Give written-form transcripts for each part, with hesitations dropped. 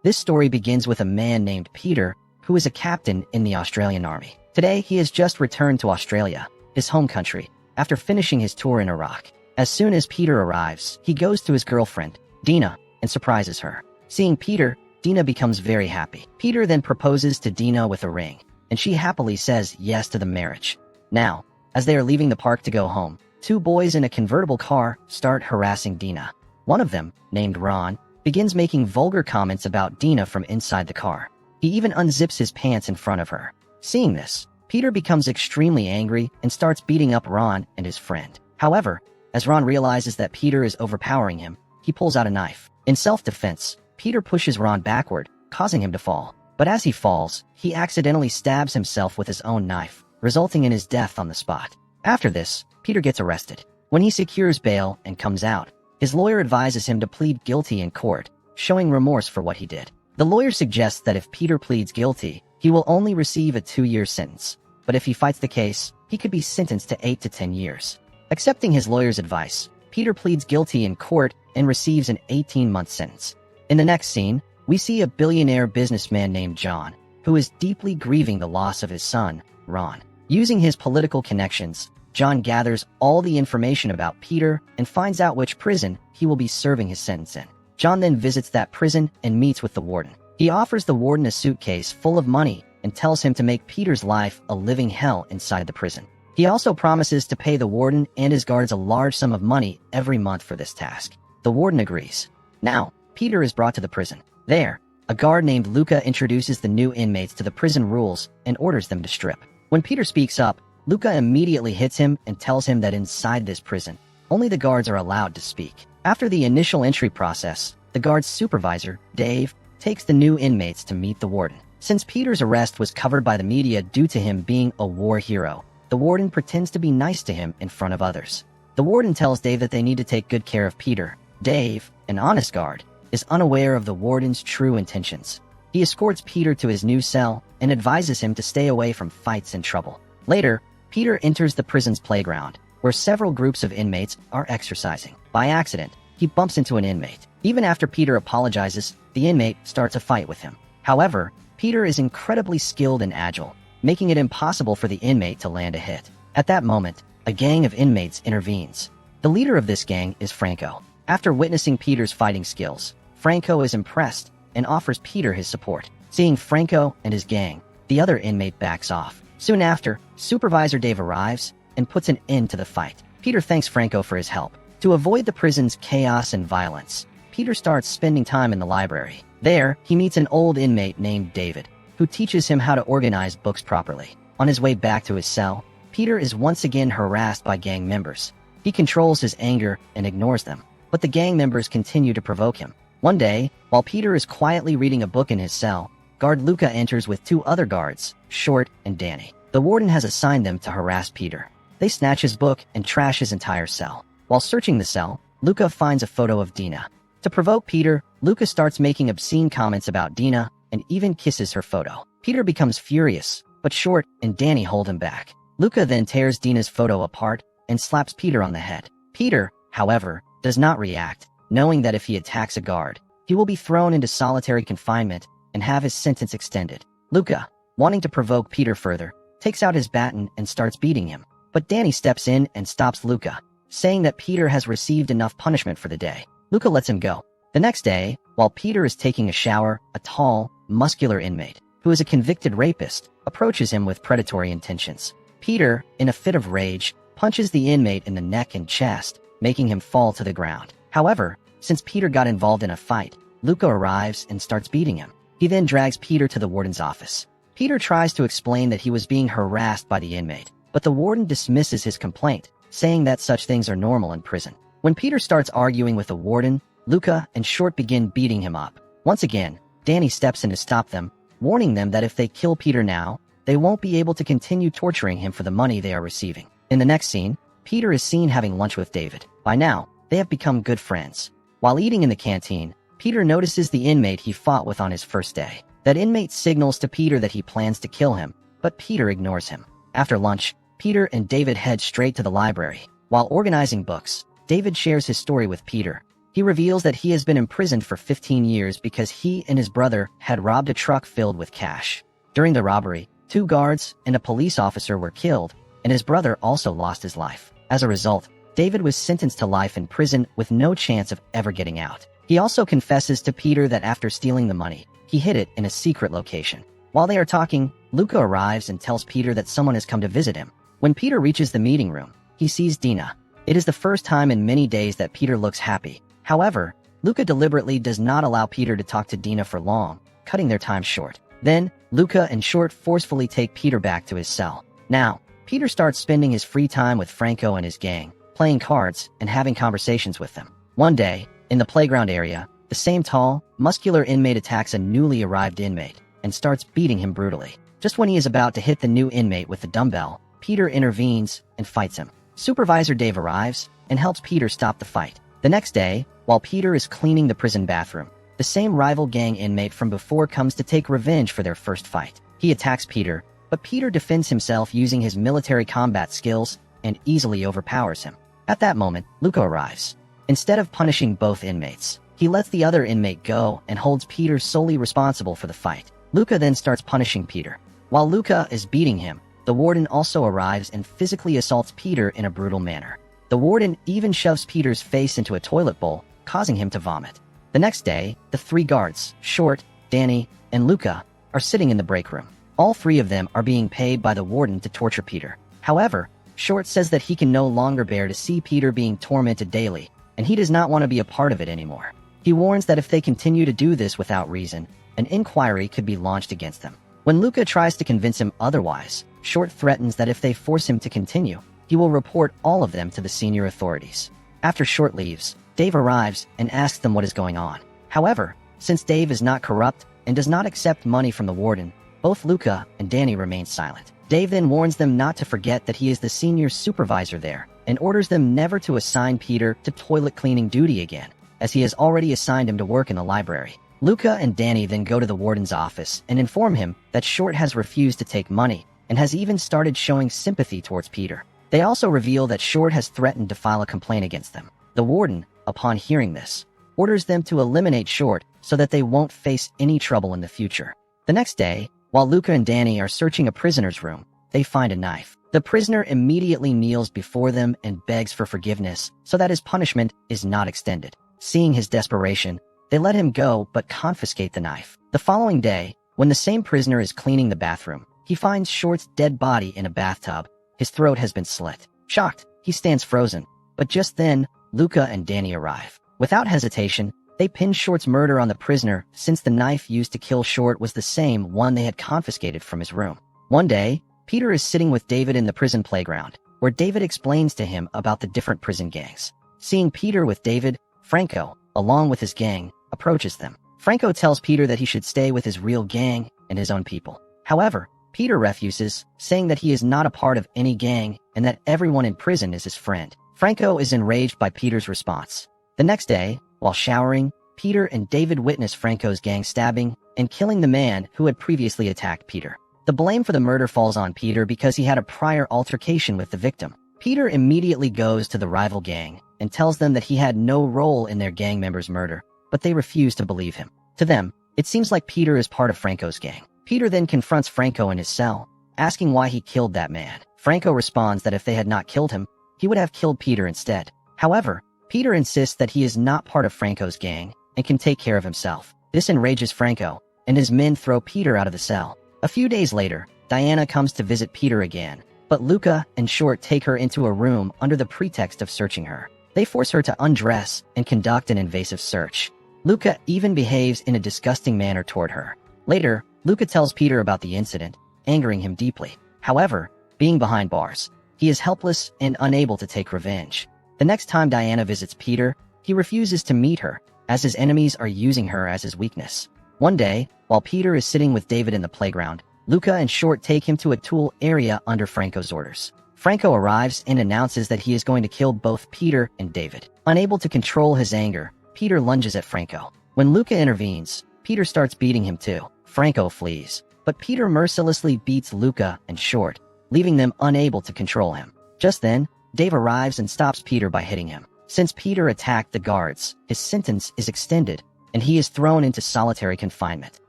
This story begins with a man named Peter, who is a captain in the Australian Army. Today, he has just returned to Australia, his home country, after finishing his tour in Iraq. As soon as Peter arrives, he goes to his girlfriend, Dina, and surprises her. Seeing Peter, Dina becomes very happy. Peter then proposes to Dina with a ring, and she happily says yes to the marriage. Now, as they are leaving the park to go home, two boys in a convertible car start harassing Dina. One of them, named Ron, begins making vulgar comments about Dina from inside the car. He even unzips his pants in front of her. Seeing this, Peter becomes extremely angry and starts beating up Ron and his friend. However, as Ron realizes that Peter is overpowering him, he pulls out a knife. In self-defense, Peter pushes Ron backward, causing him to fall. But as he falls, he accidentally stabs himself with his own knife, resulting in his death on the spot. After this, Peter gets arrested. When he secures bail and comes out, his lawyer advises him to plead guilty in court, showing remorse for what he did. The lawyer suggests that if Peter pleads guilty, he will only receive a 2-year sentence. But if he fights the case, he could be sentenced to 8 to 10 years. Accepting his lawyer's advice, Peter pleads guilty in court and receives an 18-month sentence. In the next scene, we see a billionaire businessman named John, who is deeply grieving the loss of his son, Ron. Using his political connections, John gathers all the information about Peter and finds out which prison he will be serving his sentence in. John then visits that prison and meets with the warden. He offers the warden a suitcase full of money and tells him to make Peter's life a living hell inside the prison. He also promises to pay the warden and his guards a large sum of money every month for this task. The warden agrees. Now, Peter is brought to the prison. There, a guard named Luca introduces the new inmates to the prison rules and orders them to strip. When Peter speaks up, Luca immediately hits him and tells him that inside this prison, only the guards are allowed to speak. After the initial entry process, the guard's supervisor, Dave, takes the new inmates to meet the warden. Since Peter's arrest was covered by the media due to him being a war hero, the warden pretends to be nice to him in front of others. The warden tells Dave that they need to take good care of Peter. Dave, an honest guard, is unaware of the warden's true intentions. He escorts Peter to his new cell and advises him to stay away from fights and trouble. Later, Peter enters the prison's playground, where several groups of inmates are exercising. By accident, he bumps into an inmate. Even after Peter apologizes, the inmate starts a fight with him. However, Peter is incredibly skilled and agile, making it impossible for the inmate to land a hit. At that moment, a gang of inmates intervenes. The leader of this gang is Franco. After witnessing Peter's fighting skills, Franco is impressed and offers Peter his support. Seeing Franco and his gang, the other inmate backs off. Soon after, Supervisor Dave arrives and puts an end to the fight. Peter thanks Franco for his help. To avoid the prison's chaos and violence, Peter starts spending time in the library. There, he meets an old inmate named David, who teaches him how to organize books properly. On his way back to his cell, Peter is once again harassed by gang members. He controls his anger and ignores them, but the gang members continue to provoke him. One day, while Peter is quietly reading a book in his cell, guard Luca enters with 2 other guards, Short and Danny. The warden has assigned them to harass Peter. They snatch his book and trash his entire cell. While searching the cell, Luca finds a photo of Dina. To provoke Peter, Luca starts making obscene comments about Dina and even kisses her photo. Peter becomes furious, but Short and Danny hold him back. Luca then tears Dina's photo apart and slaps Peter on the head. Peter, however, does not react, knowing that if he attacks a guard, he will be thrown into solitary confinement and have his sentence extended. Luca, wanting to provoke Peter further, takes out his baton and starts beating him. But Danny steps in and stops Luca, saying that Peter has received enough punishment for the day. Luca lets him go. The next day, while Peter is taking a shower, a tall, muscular inmate, who is a convicted rapist, approaches him with predatory intentions. Peter, in a fit of rage, punches the inmate in the neck and chest, making him fall to the ground. However, since Peter got involved in a fight, Luca arrives and starts beating him. He then drags Peter to the warden's office. Peter tries to explain that he was being harassed by the inmate, but the warden dismisses his complaint, saying that such things are normal in prison. When Peter starts arguing with the warden, Luca and Short begin beating him up. Once again, Danny steps in to stop them, warning them that if they kill Peter now, they won't be able to continue torturing him for the money they are receiving. In the next scene, Peter is seen having lunch with David. By now, they have become good friends. While eating in the canteen, Peter notices the inmate he fought with on his first day. That inmate signals to Peter that he plans to kill him, but Peter ignores him. After lunch, Peter and David head straight to the library. While organizing books, David shares his story with Peter, He reveals that he has been imprisoned for 15 years because he and his brother had robbed a truck filled with cash. During the robbery, 2 guards and a police officer were killed, and his brother also lost his life. As a result, David was sentenced to life in prison with no chance of ever getting out. He also confesses to Peter that after stealing the money, he hid it in a secret location. While they are talking, Luca arrives and tells Peter that someone has come to visit him. When Peter reaches the meeting room, he sees Dina. It is the first time in many days that Peter looks happy. However, Luca deliberately does not allow Peter to talk to Dina for long, cutting their time short. Then, Luca and Short forcefully take Peter back to his cell. Now, Peter starts spending his free time with Franco and his gang, playing cards and having conversations with them. One day, in the playground area, the same tall, muscular inmate attacks a newly arrived inmate and starts beating him brutally. Just when he is about to hit the new inmate with the dumbbell, Peter intervenes and fights him. Supervisor Dave arrives and helps Peter stop the fight. The next day, while Peter is cleaning the prison bathroom, the same rival gang inmate from before comes to take revenge for their first fight. He attacks Peter, but Peter defends himself using his military combat skills and easily overpowers him. At that moment, Luca arrives. Instead of punishing both inmates, he lets the other inmate go and holds Peter solely responsible for the fight. Luca then starts punishing Peter. While Luca is beating him, the warden also arrives and physically assaults Peter in a brutal manner. The warden even shoves Peter's face into a toilet bowl, causing him to vomit. The next day, the 3 guards, Short, Danny, and Luca, are sitting in the break room. All 3 of them are being paid by the warden to torture Peter. However, Short says that he can no longer bear to see Peter being tormented daily, and he does not want to be a part of it anymore. He warns that if they continue to do this without reason, an inquiry could be launched against them. When Luca tries to convince him otherwise, Short threatens that if they force him to continue, he will report all of them to the senior authorities. After Short leaves, Dave arrives and asks them what is going on. However, since Dave is not corrupt and does not accept money from the warden, both Luca and Danny remain silent. Dave then warns them not to forget that he is the senior supervisor there and orders them never to assign Peter to toilet cleaning duty again, as he has already assigned him to work in the library. Luca and Danny then go to the warden's office and inform him that Short has refused to take money and has even started showing sympathy towards Peter. They also reveal that Short has threatened to file a complaint against them. The warden, upon hearing this, orders them to eliminate Short so that they won't face any trouble in the future. The next day, while Luca and Danny are searching a prisoner's room, they find a knife. The prisoner immediately kneels before them and begs for forgiveness so that his punishment is not extended. Seeing his desperation, they let him go but confiscate the knife. The following day, when the same prisoner is cleaning the bathroom, he finds Short's dead body in a bathtub. His throat has been slit. Shocked, he stands frozen. But just then, Luca and Danny arrive. Without hesitation, they pin Short's murder on the prisoner since the knife used to kill Short was the same one they had confiscated from his room. One day, Peter is sitting with David in the prison playground, where David explains to him about the different prison gangs. Seeing Peter with David, Franco, along with his gang, approaches them. Franco tells Peter that he should stay with his real gang and his own people. However, Peter refuses, saying that he is not a part of any gang and that everyone in prison is his friend. Franco is enraged by Peter's response. The next day, while showering, Peter and David witness Franco's gang stabbing and killing the man who had previously attacked Peter. The blame for the murder falls on Peter because he had a prior altercation with the victim. Peter immediately goes to the rival gang and tells them that he had no role in their gang member's murder, but they refuse to believe him. To them, it seems like Peter is part of Franco's gang. Peter then confronts Franco in his cell, asking why he killed that man. Franco responds that if they had not killed him, he would have killed Peter instead. However, Peter insists that he is not part of Franco's gang and can take care of himself. This enrages Franco, and his men throw Peter out of the cell. A few days later, Diana comes to visit Peter again, but Luca and Short take her into a room under the pretext of searching her. They force her to undress and conduct an invasive search. Luca even behaves in a disgusting manner toward her. Later, Luca tells Peter about the incident, angering him deeply. However, being behind bars, he is helpless and unable to take revenge. The next time Diana visits Peter, he refuses to meet her, as his enemies are using her as his weakness. One day, while Peter is sitting with David in the playground, Luca and Short take him to a tool area under Franco's orders. Franco arrives and announces that he is going to kill both Peter and David. Unable to control his anger, Peter lunges at Franco. When Luca intervenes, Peter starts beating him too. Franco flees, but Peter mercilessly beats Luca and Short, leaving them unable to control him. Just then, Dave arrives and stops Peter by hitting him. Since Peter attacked the guards, his sentence is extended, and he is thrown into solitary confinement.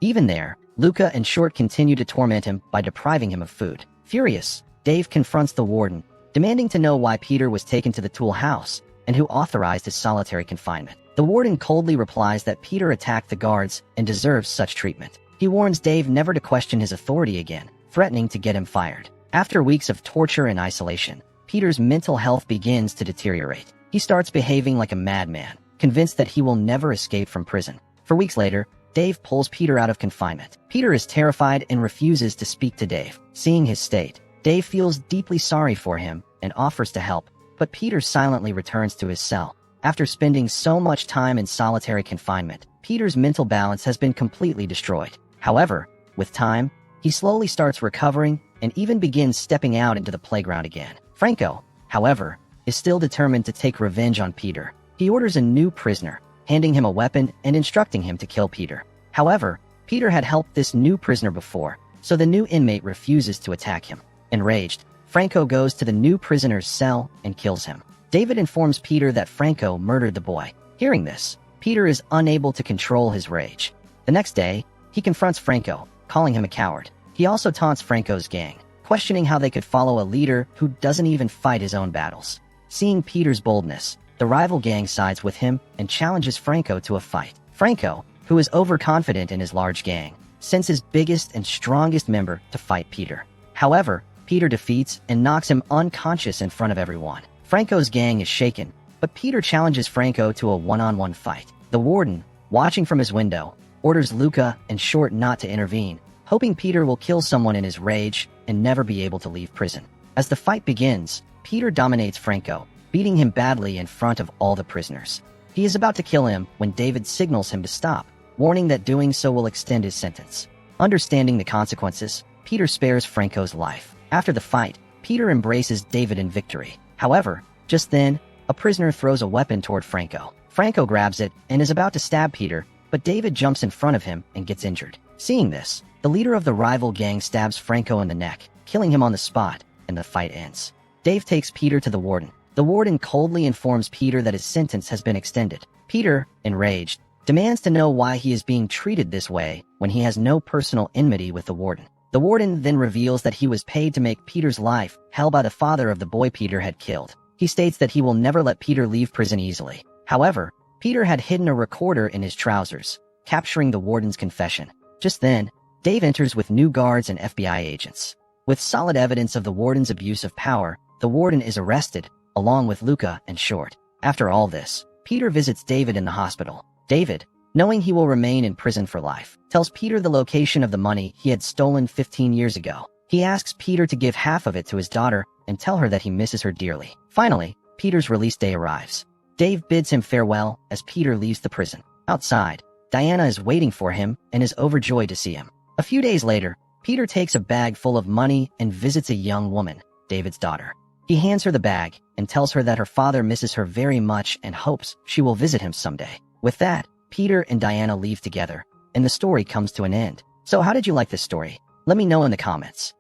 Even there, Luca and Short continue to torment him by depriving him of food. Furious, Dave confronts the warden, demanding to know why Peter was taken to the tool house and who authorized his solitary confinement. The warden coldly replies that Peter attacked the guards and deserves such treatment. He warns Dave never to question his authority again, threatening to get him fired. After weeks of torture and isolation, Peter's mental health begins to deteriorate. He starts behaving like a madman, convinced that he will never escape from prison. For weeks later, Dave pulls Peter out of confinement. Peter is terrified and refuses to speak to Dave. Seeing his state, Dave feels deeply sorry for him and offers to help, but Peter silently returns to his cell. After spending so much time in solitary confinement, Peter's mental balance has been completely destroyed. However, with time, he slowly starts recovering and even begins stepping out into the playground again. Franco, however, is still determined to take revenge on Peter. He orders a new prisoner, handing him a weapon and instructing him to kill Peter. However, Peter had helped this new prisoner before, so the new inmate refuses to attack him. Enraged, Franco goes to the new prisoner's cell and kills him. David informs Peter that Franco murdered the boy. Hearing this, Peter is unable to control his rage. The next day, he confronts Franco, calling him a coward. He also taunts Franco's gang, questioning how they could follow a leader who doesn't even fight his own battles. Seeing Peter's boldness, the rival gang sides with him and challenges Franco to a fight. Franco, who is overconfident in his large gang, sends his biggest and strongest member to fight Peter. However, Peter defeats and knocks him unconscious in front of everyone. Franco's gang is shaken, but Peter challenges Franco to a one-on-one fight. The warden, watching from his window, orders Luca and Short not to intervene, hoping Peter will kill someone in his rage and never be able to leave prison. As the fight begins, Peter dominates Franco, beating him badly in front of all the prisoners. He is about to kill him when David signals him to stop, warning that doing so will extend his sentence. Understanding the consequences, Peter spares Franco's life. After the fight, Peter embraces David in victory. However, just then, a prisoner throws a weapon toward Franco. Franco grabs it and is about to stab Peter, but David jumps in front of him and gets injured. Seeing this, the leader of the rival gang stabs Franco in the neck, killing him on the spot, and the fight ends. Dave takes Peter to the warden. The warden coldly informs Peter that his sentence has been extended. Peter, enraged, demands to know why he is being treated this way when he has no personal enmity with the warden. The warden then reveals that he was paid to make Peter's life hell by the father of the boy Peter had killed. He states that he will never let Peter leave prison easily. However, Peter had hidden a recorder in his trousers, capturing the warden's confession. Just then, Dave enters with new guards and FBI agents. With solid evidence of the warden's abuse of power, the warden is arrested, along with Luca and Short. After all this, Peter visits David in the hospital. David, knowing he will remain in prison for life, tells Peter the location of the money he had stolen 15 years ago. He asks Peter to give half of it to his daughter and tell her that he misses her dearly. Finally, Peter's release day arrives. Dave bids him farewell as Peter leaves the prison. Outside, Diana is waiting for him and is overjoyed to see him. A few days later, Peter takes a bag full of money and visits a young woman, David's daughter. He hands her the bag and tells her that her father misses her very much and hopes she will visit him someday. With that, Peter and Diana leave together, and the story comes to an end. So how did you like this story? Let me know in the comments.